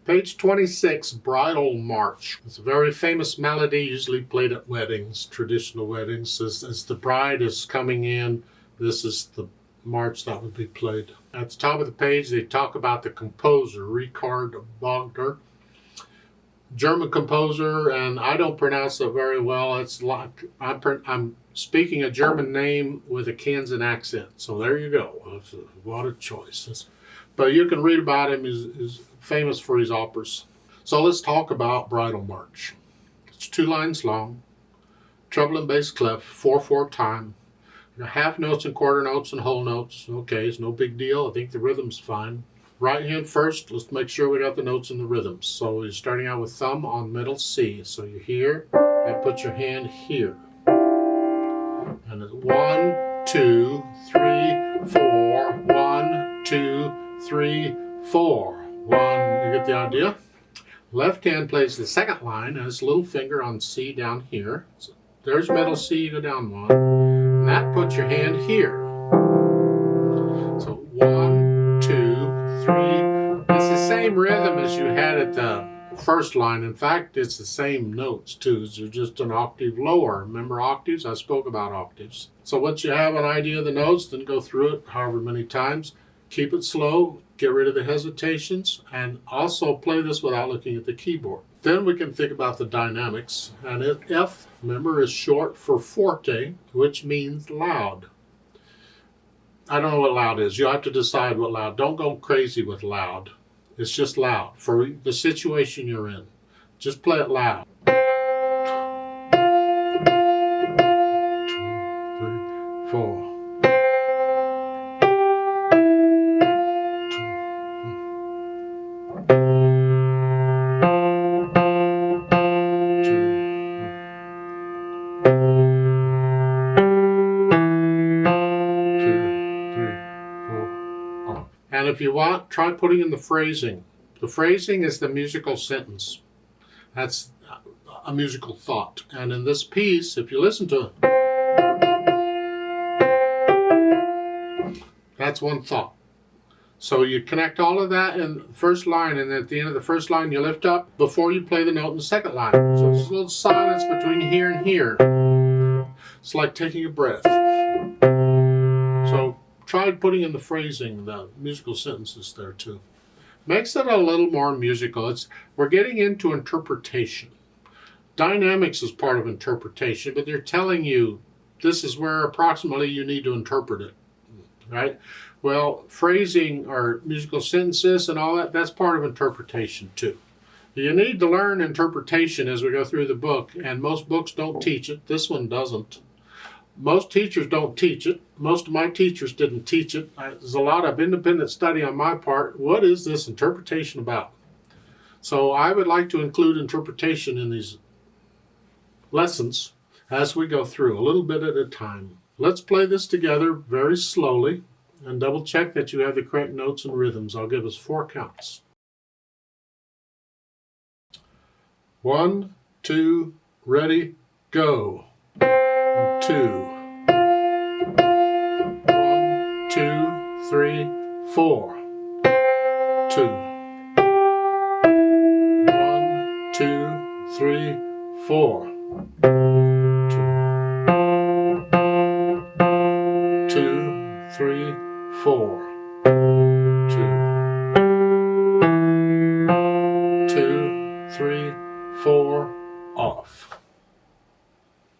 Page 26, Bridal March. It's a very famous melody, usually played at weddings, traditional weddings. As the bride is coming in, this is the march that would be played. At the top of the page, they talk about the composer, Richard Wagner. German composer, and I don't pronounce it very well. It's like I'm speaking a German name with a Kansan accent. So there you go. What a choice. But you can read about him. He's famous for his operas. So let's talk about Bridal March. It's 2 lines long, treble and bass clef, 4/4 time. Half notes and quarter notes and whole notes. Okay, it's no big deal. I think the rhythm's fine. Right hand first, let's make sure we got the notes and the rhythms. So you're starting out with thumb on middle C. So you're here, and put your hand here. And it's 1, 2, 3, 4. 1, 2, 3, 4. 1. You get the idea? Left hand plays the second line, and its little finger on C down here. So there's middle C, go down 1. And that puts your hand here. So 1, 2, 3. It's the same rhythm as you had at the first line. In fact, it's the same notes too. They're just an octave lower. Remember octaves? I spoke about octaves. So once you have an idea of the notes, then go through it however many times. Keep it slow, get rid of the hesitations, and also play this without looking at the keyboard. Then we can think about the dynamics. And F, remember, is short for forte, which means loud. I don't know what loud is. You have to decide what loud. Don't go crazy with loud. It's just loud for the situation you're in. Just play it loud. 2, 3, 4. And if you want, try putting in the phrasing. The phrasing is the musical sentence. That's a musical thought. And in this piece, if you listen to it, that's one thought. So you connect all of that in the first line, and at the end of the first line, you lift up before you play the note in the second line. So there's a little silence between here and here. It's like taking a breath. So try putting in the phrasing, the musical sentences there too. Makes it a little more musical. We're getting into interpretation. Dynamics is part of interpretation, but they're telling you this is where approximately you need to interpret it, right? Well, phrasing or musical sentences and all that, that's part of interpretation too. You need to learn interpretation as we go through the book, and most books don't teach it. This one doesn't. Most teachers don't teach it. Most of my teachers didn't teach it. There's a lot of independent study on my part. What is this interpretation about? So I would like to include interpretation in these lessons as we go through, a little bit at a time. Let's play this together very slowly and double check that you have the correct notes and rhythms. I'll give us 4 counts. 1, 2, ready, go. 2. 1, 2, 3, 4. 2. 1, 2, 3, 4. 2, 3, 4. 2, 3, 4, off.